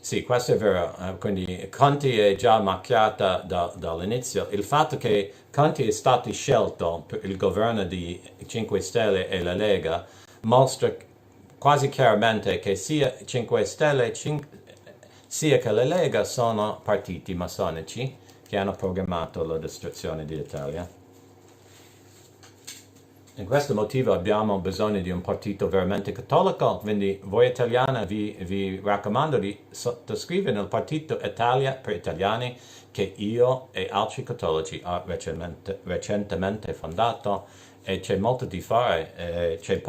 Sì, questo è vero. Quindi Conti è già macchiata dall'inizio. Il fatto che Conti è stato scelto per il governo di 5 Stelle e la Lega mostra quasi chiaramente che sia 5 Stelle sia che la Lega sono partiti massonici che hanno programmato la distruzione dell'Italia. In questo motivo abbiamo bisogno di un partito veramente cattolico, quindi voi italiani vi raccomando di sottoscrivere nel partito Italia per Italiani che io e altri cattolici ho recentemente fondato e c'è molto di fare, c'è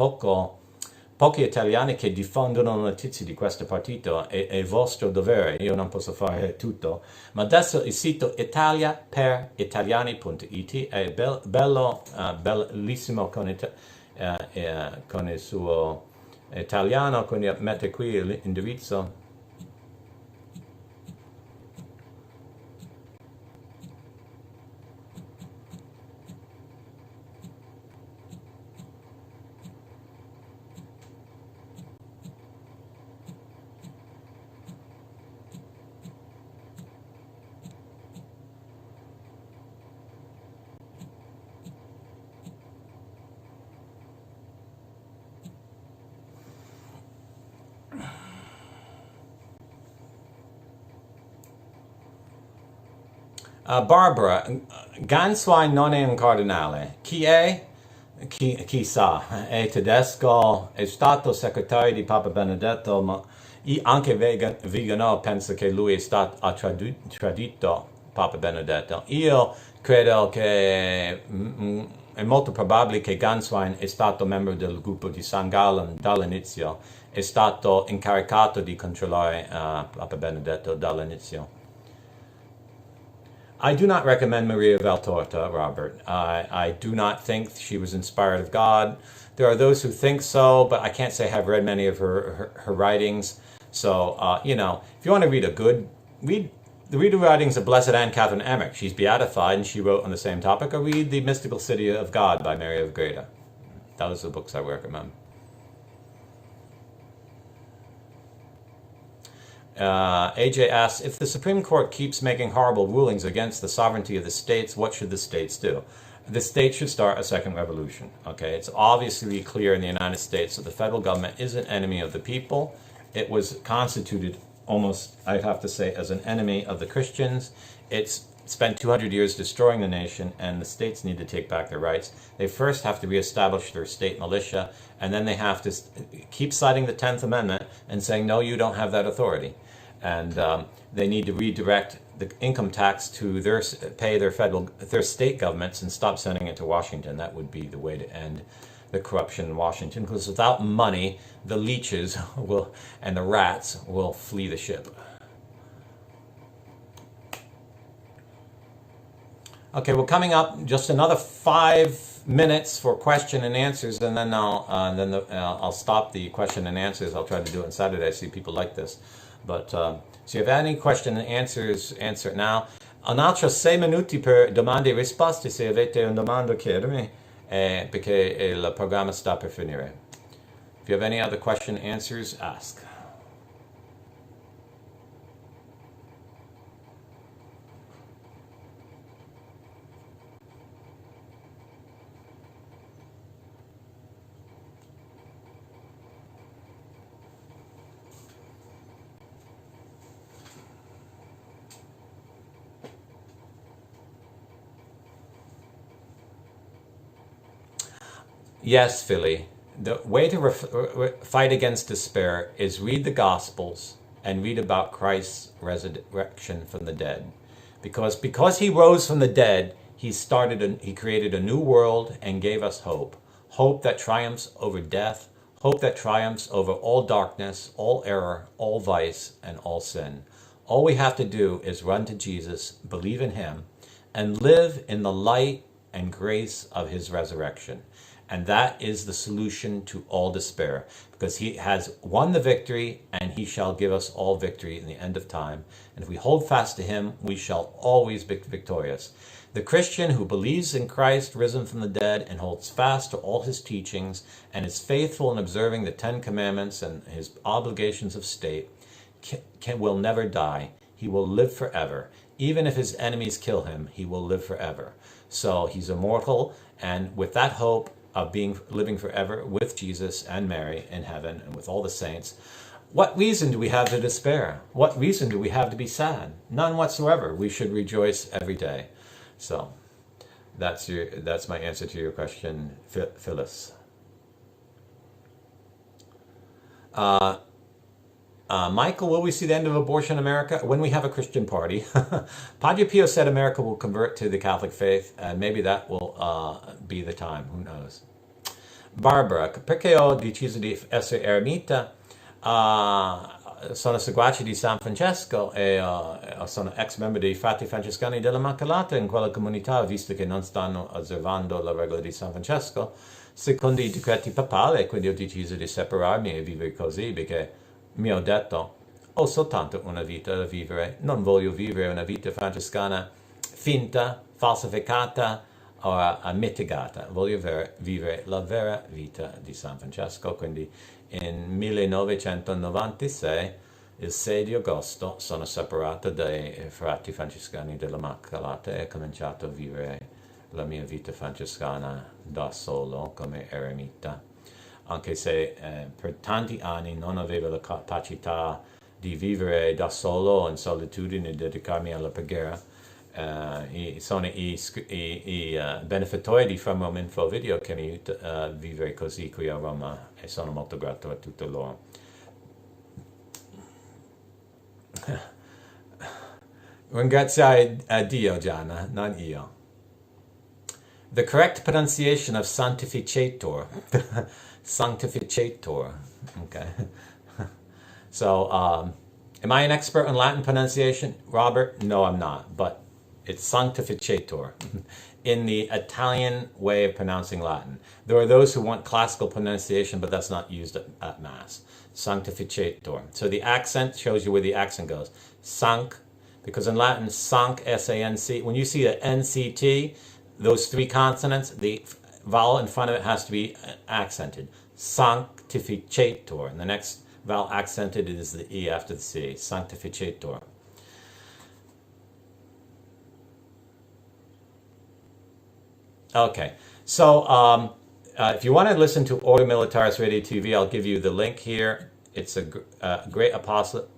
pochi italiani che diffondono notizie di questo partito, è vostro dovere, io non posso fare tutto, ma adesso il sito italiaperitaliani.it è bellissimo con il suo italiano, quindi mette qui l'indirizzo. Barbara, Ganswein non è un cardinale. Chi è? Chissà, è tedesco, è stato segretario di Papa Benedetto, ma anche Vigano pensa che lui ha tradito Papa Benedetto. Io credo che è molto probabile che Ganswein è stato membro del gruppo di San Gallen dall'inizio, è stato incaricato di controllare Papa Benedetto dall'inizio. I do not recommend Maria Valtorta, Robert. I do not think she was inspired of God. There are those who think so, but I can't say I've read many of her writings. So, if you want to read read the writings of Blessed Anne Catherine Emmerich. She's beatified and she wrote on the same topic. Or read The Mystical City of God by Mary of Greda. Those are the books I recommend. AJ asks, if the Supreme Court keeps making horrible rulings against the sovereignty of the states, what should the states do? The states should start a second revolution. Okay, it's obviously clear in the United States that the federal government is an enemy of the people. It was constituted almost, I'd have to say, as an enemy of the Christians. It's spent 200 years destroying the nation, and the states need to take back their rights. They first have to reestablish their state militia, and then they have to keep citing the 10th Amendment and saying, no, you don't have that authority. And they need to redirect the income tax to pay their state governments and stop sending it to Washington. That would be the way to end the corruption in Washington, because without money, the leeches and the rats will flee the ship. Okay, well, coming up, just another 5 minutes for question and answers, and then I'll stop the question and answers. I'll try to do it on Saturday. I see people like this. But so if you have any question and answers, answer it now. Un altro 6 minuti per domande e risposte se avete un domanda chiedermi, perché il programma sta per finire. If you have any other question and answers, ask. Yes, Philly. The way to fight against despair is read the Gospels and read about Christ's resurrection from the dead. Because he rose from the dead, he created a new world and gave us hope. Hope that triumphs over death, hope that triumphs over all darkness, all error, all vice, and all sin. All we have to do is run to Jesus, believe in him, and live in the light and grace of his resurrection. And that is the solution to all despair, because he has won the victory, and he shall give us all victory in the end of time. And if we hold fast to him, we shall always be victorious. The Christian who believes in Christ risen from the dead and holds fast to all his teachings and is faithful in observing the 10 Commandments and his obligations of state, will never die. He will live forever. Even if his enemies kill him, he will live forever. So he's immortal, and with that hope of living forever with Jesus and Mary in heaven and with all the saints, what reason do we have to despair? What reason do we have to be sad? None whatsoever. We should rejoice every day. So that's my answer to your question, Phyllis. Michael, will we see the end of abortion in America? When we have a Christian party. Padre Pio said America will convert to the Catholic faith, and maybe that will be the time. Who knows? Barbara, perché ho deciso di essere eremita? Sono seguace di San Francesco e sono ex membro dei Frati Francescani dell'Immacolata in quella comunità, visto che non stanno osservando la regola di San Francesco, secondo i decreti papali, e quindi ho deciso di separarmi e vivere così, perché mi ho detto, ho soltanto una vita da vivere, non voglio vivere una vita francescana finta, falsificata o mitigata, voglio vivere la vera vita di San Francesco. Quindi in 1996, il 6 di agosto, sono separato dai frati francescani dell'Immacolata e ho cominciato a vivere la mia vita francescana da solo come eremita. Anche se per tanti anni non avevo la capacità di vivere da solo in solitudine e dedicarmi alla preghiera. Sono i benefattori di FromRome.Info video che mi aiutano a vivere così qui a Roma e sono molto grato a tutti loro. Ringraziare a Dio, Gianna, non io. The correct pronunciation of sanctificator. Sanctificator. Okay. So, am I an expert on Latin pronunciation, Robert? No, I'm not. But it's sanctificator in the Italian way of pronouncing Latin. There are those who want classical pronunciation, but that's not used at Mass. Sanctificator. So the accent shows you where the accent goes. Sanc, because in Latin, sanc, S-A-N-C. When you see the N-C-T, those three consonants, the vowel in front of it has to be accented. Sanctificator. And the next vowel accented is the E after the C. Sanctificator. Okay. So if you want to listen to Ordo Militaris Radio TV, I'll give you the link here. It's a great apostolate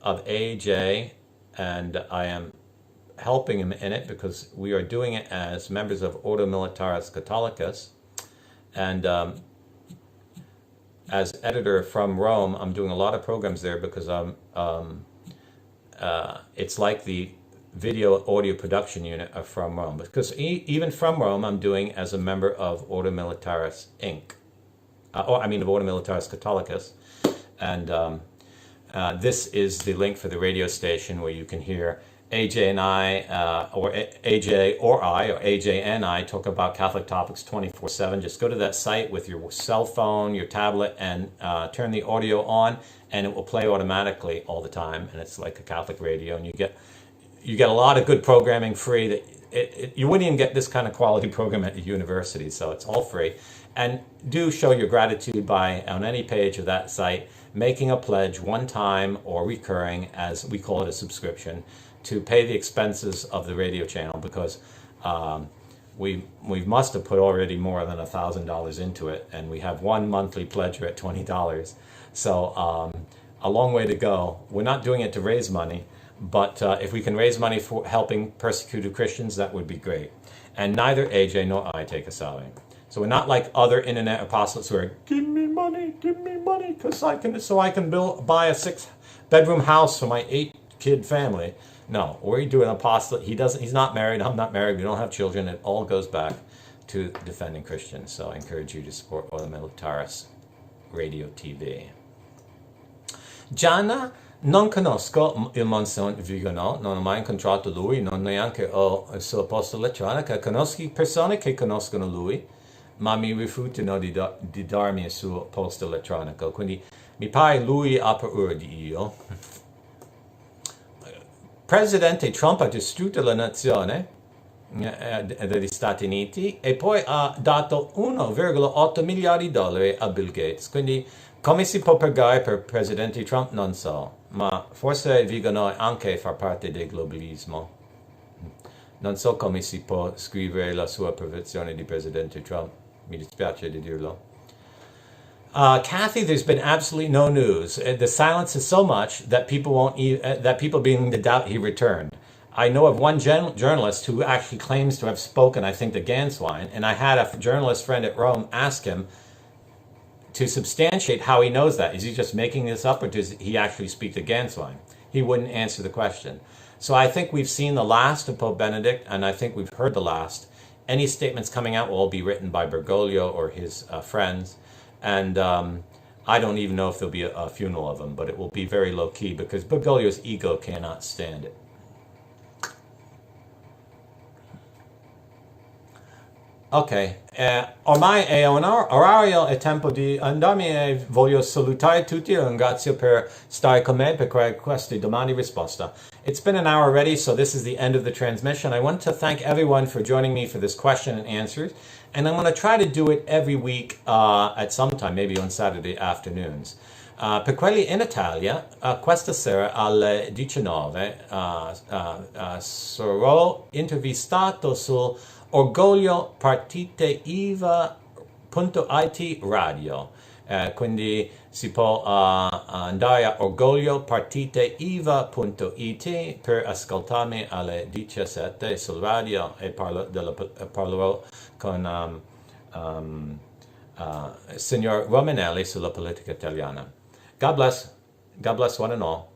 of AJ, and I am helping him in it because we are doing it as members of Ordo Militaris Catholicus, and as editor from Rome, I'm doing a lot of programs there because it's like the video audio production unit of From Rome, because even From Rome I'm doing as a member of Ordo Militaris Inc. Of Ordo Militaris Catholicus, and this is the link for the radio station where you can hear AJ and I, or AJ or I, or AJ and I talk about Catholic topics 24/7. Just go to that site with your cell phone, your tablet, and turn the audio on, and it will play automatically all the time. And it's like a Catholic radio, and you get a lot of good programming free. That you wouldn't even get this kind of quality program at the university, so it's all free. And do show your gratitude by, on any page of that site, making a pledge one time or recurring, as we call it, a subscription, to pay the expenses of the radio channel, because we must have put already more than $1,000 into it, and we have one monthly pledger at $20. So a long way to go. We're not doing it to raise money, but if we can raise money for helping persecuted Christians, that would be great. And neither AJ nor I take a salary. So we're not like other internet apostles who are, give me money, so I can buy a 6-bedroom house for my 8-kid family. No, we do an apostolate. He's not married, I'm not married, we don't have children. It all goes back to defending Christians. So I encourage you to support Ordo Militaris Radio TV. Gianna, non conosco il Monsignor Bugnolo, non ho mai incontrato lui, non neanche ho il suo posto elettronico. Conosco persone che conoscono lui, ma mi rifiutano di darmi il suo posto elettronico. Quindi mi pare lui ha paura di io. Presidente Trump ha distrutto la nazione degli Stati Uniti e poi ha dato $1,8 miliardi a Bill Gates. Quindi Come si può pagare per Presidente Trump? Non so, ma forse vigono anche far parte del globalismo. Non so come si può scrivere la sua approvazione di Presidente Trump. Mi dispiace di dirlo. Kathy, there's been absolutely no news. The silence is so much that people won't that people begin to doubt he returned. I know of one journalist who actually claims to have spoken, I think, to Ganswein, and I had a journalist friend at Rome ask him to substantiate how he knows that. Is he just making this up, or does he actually speak to Ganswein? He wouldn't answer the question. So I think we've seen the last of Pope Benedict, and I think we've heard the last. Any statements coming out will all be written by Bugnolo or his friends. And I don't even know if there'll be a funeral of him, but it will be very low-key because Bugnolo's ego cannot stand it. Ok, ormai è un orario e tempo di andarmi e voglio salutare tutti e ringrazio per stare con me per queste domande e risposte. It's been an hour already, so this is the end of the transmission. I want to thank everyone for joining me for this question and answers, and I'm going to try to do it every week at some time, maybe on Saturday afternoons. Per quelli in Italia, questa sera alle 19 sarò intervistato sul Orgoglio Partite IVA.it radio. Quindi si può andare a orgogliopartiteiva.it per ascoltarmi alle 17 sul radio e parlerò con signor Romanelli sulla politica italiana. God bless one and all.